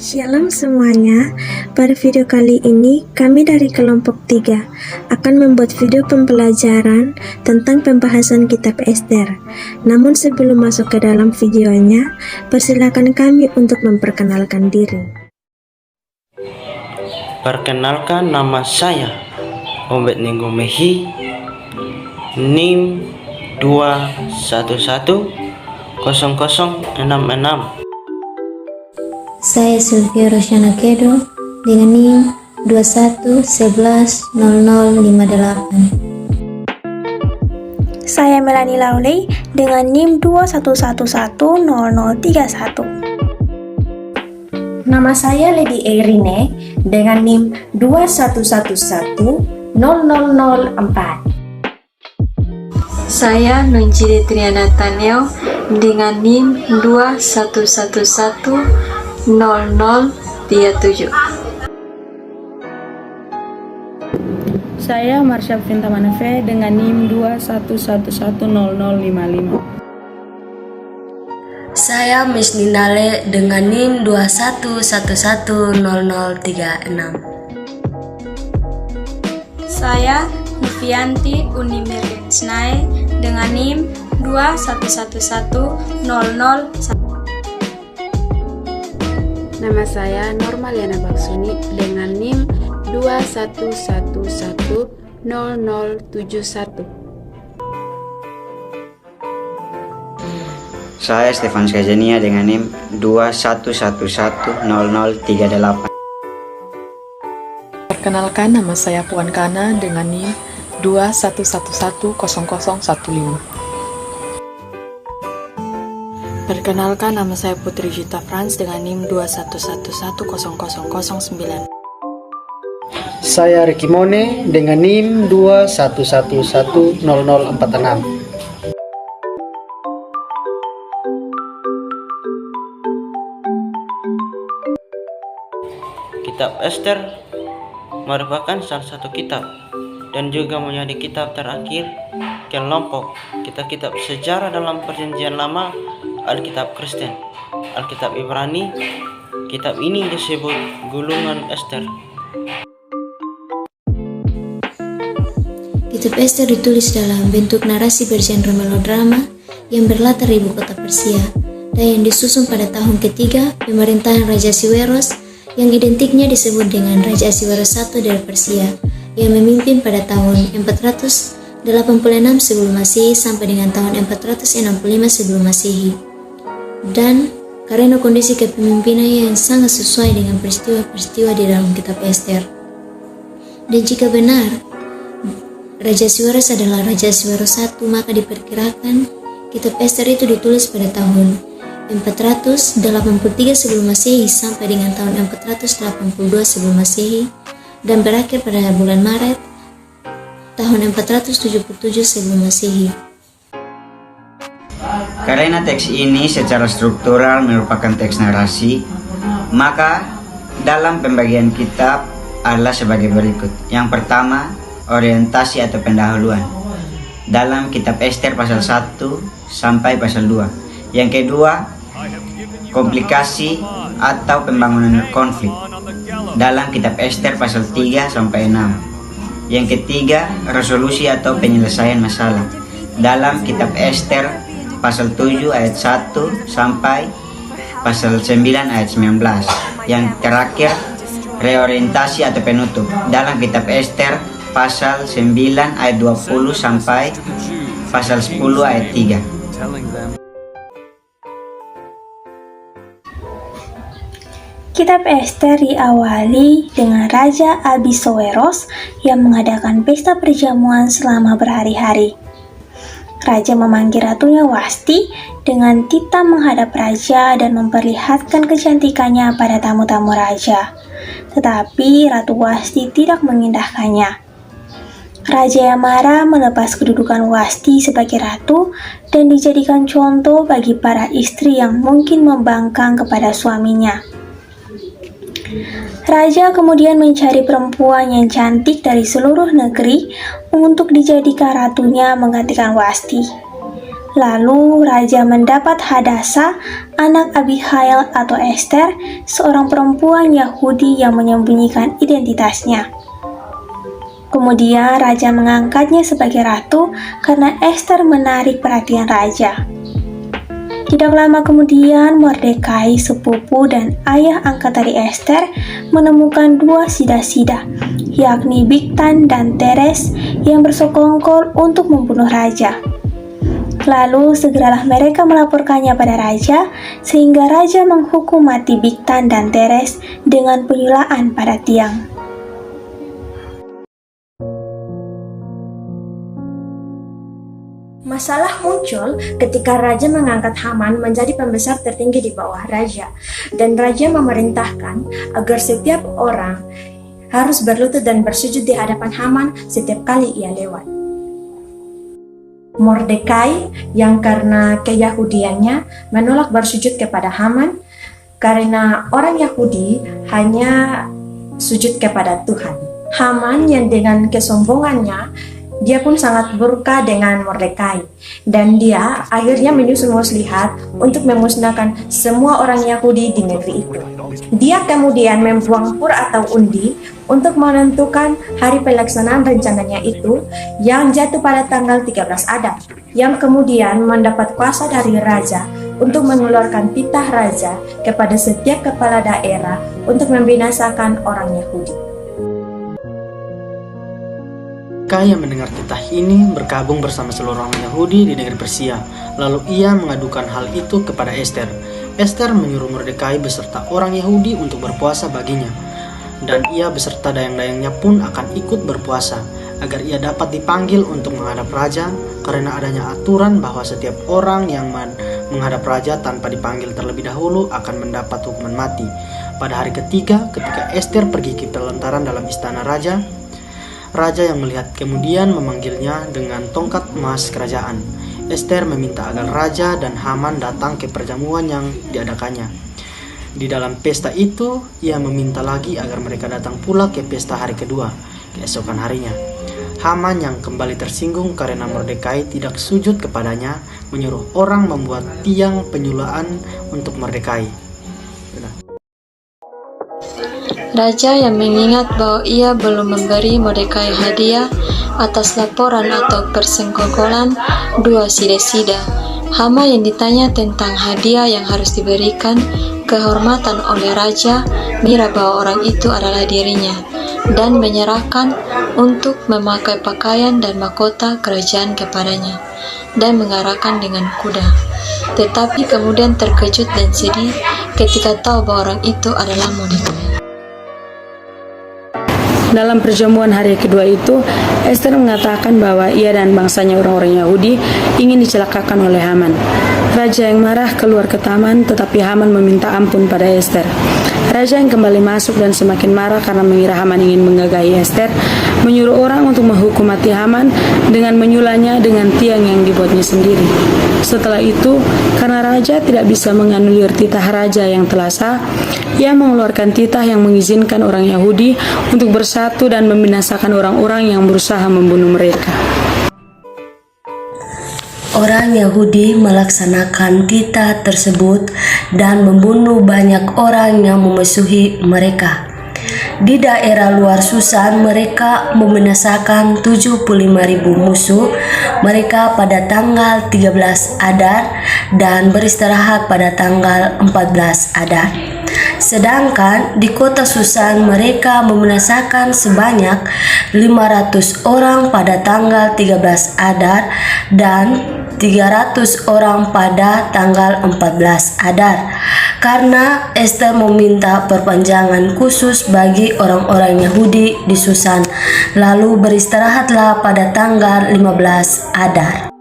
Shalom semuanya, pada video kali ini kami dari kelompok 3 akan membuat video pembelajaran tentang pembahasan kitab Ester. Namun sebelum masuk ke dalam videonya, persilakan kami untuk memperkenalkan diri. Perkenalkan, nama saya Obednego Mehi, NIM 2110066. Saya Sylvia Rosyana Kedo dengan NIM 21110058. Saya Melanie Lauley dengan NIM 21110031. Nama saya Lady Erine dengan NIM 21110004. Saya Nunjidi Triana Taneo dengan NIM 21110037. Saya Marsha Finta Manefe dengan NIM 21110055. Saya Miss Ninale dengan NIM 21110036. Saya Novianti Unimirensnae dengan NIM 21110001. Nama saya Norma Liana Baksuni dengan NIM 21110071. Saya Stefan Skazenia dengan NIM 21110038. Perkenalkan, nama saya Puan Kana dengan NIM 21110015. Perkenalkan, nama saya Putri Gita Frans dengan NIM 21110009. Saya Ricky Mone dengan NIM 21110046. Kitab Ester merupakan salah satu kitab dan juga menjadi kitab terakhir kelompok kitab-kitab sejarah dalam Perjanjian Lama, Alkitab Kristen, Alkitab Ibrani. Kitab ini disebut Gulungan Ester. Kitab Ester ditulis dalam bentuk narasi bergenre melodrama yang berlatar di ibu kota Persia dan yang disusun pada tahun ketiga pemerintahan Raja Ahasuerus, yang identiknya disebut dengan Raja Ahasuerus I dari Persia, yang memimpin pada tahun 486 sebelum Masehi sampai dengan tahun 465 sebelum Masehi. Dan karena kondisi kepemimpinannya yang sangat sesuai dengan peristiwa-peristiwa di dalam kitab Ester. Dan jika benar Raja Ahasuerus adalah Raja Ahasuerus I, maka diperkirakan kitab Ester itu ditulis pada tahun 483 sebelum Masehi sampai dengan tahun 482 sebelum Masehi dan berakhir pada bulan Maret tahun 477 sebelum Masehi. Karena teks ini secara struktural merupakan teks narasi, maka dalam pembagian kitab adalah sebagai berikut. Yang pertama, orientasi atau pendahuluan dalam kitab Ester pasal 1 sampai pasal 2. Yang kedua, komplikasi atau pembangunan konflik dalam kitab Ester pasal 3 sampai 6. Yang ketiga, resolusi atau penyelesaian masalah dalam kitab Ester pasal 7 ayat 1 sampai pasal 9 ayat 19. Yang terakhir, reorientasi atau penutup dalam kitab Ester pasal 9 ayat 20 sampai pasal 10 ayat 3. Kitab Ester diawali dengan Raja Ahasuerus yang mengadakan pesta perjamuan selama berhari-hari. Raja memanggil ratunya Wasti dengan titah menghadap raja dan memperlihatkan kecantikannya pada tamu-tamu raja. Tetapi Ratu Wasti tidak mengindahkannya. Raja yang marah melepas kedudukan Wasti sebagai ratu dan dijadikan contoh bagi para istri yang mungkin membangkang kepada suaminya. Raja kemudian mencari perempuan yang cantik dari seluruh negeri untuk dijadikan ratunya menggantikan Wasti. Lalu raja mendapat Hadasa, anak Abihail atau Ester, seorang perempuan Yahudi yang menyembunyikan identitasnya. Kemudian raja mengangkatnya sebagai ratu karena Ester menarik perhatian raja. Tidak lama kemudian, Mordekai, sepupu dan ayah angkat dari Ester, menemukan dua sida-sida, yakni Bigtan dan Teres, yang bersekongkol untuk membunuh raja. Lalu segeralah mereka melaporkannya pada raja, sehingga raja menghukum mati Bigtan dan Teres dengan penyulaan pada tiang. Masalah muncul ketika raja mengangkat Haman menjadi pembesar tertinggi di bawah raja, dan raja memerintahkan agar setiap orang harus berlutut dan bersujud di hadapan Haman setiap kali ia lewat. Mordekai yang karena keyahudiannya menolak bersujud kepada Haman, karena orang Yahudi hanya sujud kepada Tuhan. Haman yang dengan kesombongannya dia pun sangat murka dengan Mordekai, dan dia akhirnya menyusun muslihat untuk memusnahkan semua orang Yahudi di negeri itu. Dia kemudian membuang pur atau undi untuk menentukan hari pelaksanaan rencananya itu, yang jatuh pada tanggal 13 Adar, yang kemudian mendapat kuasa dari raja untuk mengeluarkan titah raja kepada setiap kepala daerah untuk membinasakan orang Yahudi. Mordekai yang mendengar titah ini bergabung bersama seluruh orang Yahudi di negeri Persia. Lalu ia mengadukan hal itu kepada Ester. Ester menyuruh Mordekai beserta orang Yahudi untuk berpuasa baginya. Dan ia beserta dayang-dayangnya pun akan ikut berpuasa, agar ia dapat dipanggil untuk menghadap raja, karena adanya aturan bahwa setiap orang yang menghadap raja tanpa dipanggil terlebih dahulu akan mendapat hukuman mati. Pada hari ketiga, ketika Ester pergi ke pelentaran dalam istana raja, raja yang melihat kemudian memanggilnya dengan tongkat emas kerajaan. Ester meminta agar raja dan Haman datang ke perjamuan yang diadakannya. Di dalam pesta itu, ia meminta lagi agar mereka datang pula ke pesta hari kedua, keesokan harinya. Haman yang kembali tersinggung karena Mordekai tidak sujud kepadanya, menyuruh orang membuat tiang penyulaan untuk Mordekai. Raja yang mengingat bahwa ia belum memberi Mordekai hadiah atas laporan atau persenggogolan dua sida-sida. Haman yang ditanya tentang hadiah yang harus diberikan kehormatan oleh raja, mengira bahwa orang itu adalah dirinya, dan menyerahkan untuk memakai pakaian dan mahkota kerajaan kepadanya, dan mengarahkan dengan kuda. Tetapi kemudian terkejut dan sedih ketika tahu bahwa orang itu adalah Mordekai. Dalam perjamuan hari kedua itu, Ester mengatakan bahwa ia dan bangsanya orang-orang Yahudi ingin dicelakakan oleh Haman. Raja yang marah keluar ke taman, tetapi Haman meminta ampun pada Ester. Raja yang kembali masuk dan semakin marah karena mengira Haman ingin menggagahi Ester, menyuruh orang untuk menghukum mati Haman dengan menyulahnya dengan tiang yang dibuatnya sendiri. Setelah itu, karena raja tidak bisa menganulir titah raja yang telah sah, ia mengeluarkan titah yang mengizinkan orang Yahudi untuk bersatu dan membinasakan orang-orang yang berusaha membunuh mereka. Orang Yahudi melaksanakan titah tersebut dan membunuh banyak orang yang memusuhi mereka. Di daerah luar Susan, mereka membinasakan 75.000 musuh mereka pada tanggal 13 Adar dan beristirahat pada tanggal 14 Adar. Sedangkan di kota Susan mereka membinasakan sebanyak 500 orang pada tanggal 13 Adar dan 300 orang pada tanggal 14 Adar, karena Ester meminta perpanjangan khusus bagi orang-orang Yahudi di Susan, lalu beristirahatlah pada tanggal 15 Adar.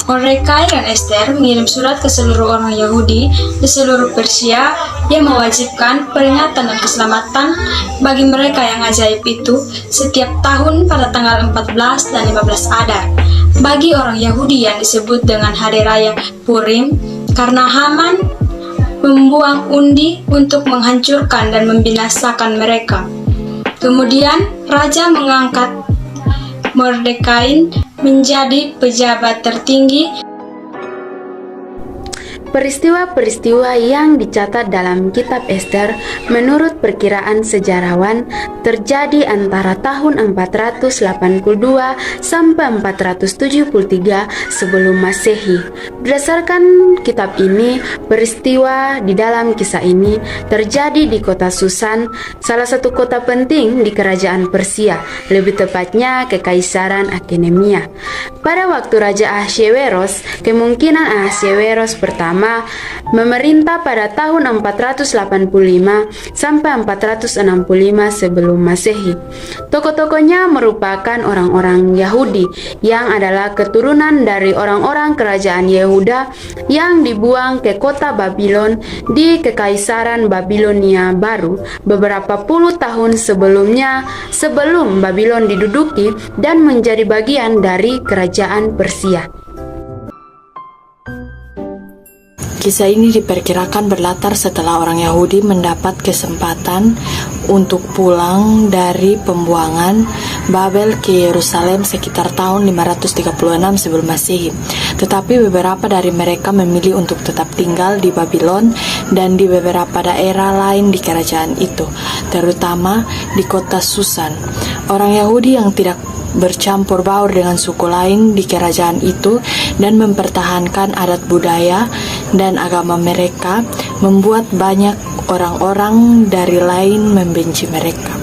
Mordekai dan Ester mengirim surat ke seluruh orang Yahudi di seluruh Persia yang mewajibkan peringatan dan keselamatan bagi mereka yang ajaib itu setiap tahun pada tanggal 14 dan 15 Adar bagi orang Yahudi yang disebut dengan Hari Raya Purim, karena Haman membuang undi untuk menghancurkan dan membinasakan mereka. Kemudian Raja mengangkat Mordekai menjadi pejabat tertinggi. Peristiwa-peristiwa yang dicatat dalam kitab Ester menurut perkiraan sejarawan terjadi antara tahun 482 sampai 473 sebelum Masehi. Berdasarkan kitab ini, peristiwa di dalam kisah ini terjadi di kota Susan, salah satu kota penting di kerajaan Persia, lebih tepatnya Kekaisaran Akhemenia. Pada waktu Raja Ahasveros, kemungkinan Ahasveros pertama memerintah pada tahun 485 sampai 465 sebelum Masehi. Tokoh-tokohnya merupakan orang-orang Yahudi yang adalah keturunan dari orang-orang kerajaan Yehuda yang dibuang ke kota Babylon di Kekaisaran Babilonia Baru beberapa puluh tahun sebelumnya, sebelum Babylon diduduki dan menjadi bagian dari kerajaan Persia. Kisah ini diperkirakan berlatar setelah orang Yahudi mendapat kesempatan untuk pulang dari pembuangan Babel ke Yerusalem sekitar tahun 536 sebelum Masehi. Tetapi beberapa dari mereka memilih untuk tetap tinggal di Babylon dan di beberapa daerah lain di kerajaan itu, terutama di kota Susan. Orang Yahudi yang tidak bercampur baur dengan suku lain di kerajaan itu dan mempertahankan adat budaya dan agama mereka membuat banyak orang-orang dari lain membenci mereka.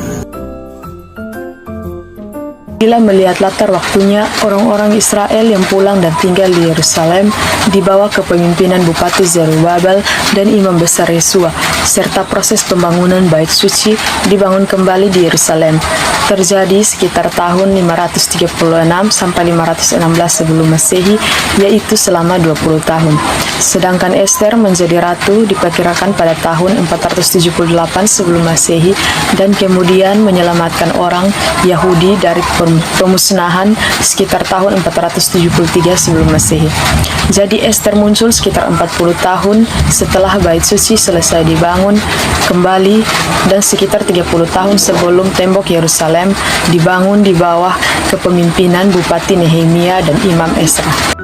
Bila melihat latar waktunya, orang-orang Israel yang pulang dan tinggal di Yerusalem di bawah kepemimpinan Bupati Zerubabel dan Imam Besar Yesua, serta proses pembangunan Bait Suci dibangun kembali di Yerusalem, terjadi sekitar tahun 536 sampai 516 sebelum Masehi, yaitu selama 20 tahun. Sedangkan Ester menjadi ratu diperkirakan pada tahun 478 sebelum Masehi dan kemudian menyelamatkan orang Yahudi dari pemusnahan sekitar tahun 473 sebelum Masehi. Jadi Ester muncul sekitar 40 tahun setelah Bait Suci selesai dibangun kembali dan sekitar 30 tahun sebelum tembok Yerusalem dibangun di bawah kepemimpinan Bupati Nehemia dan Imam Ezra.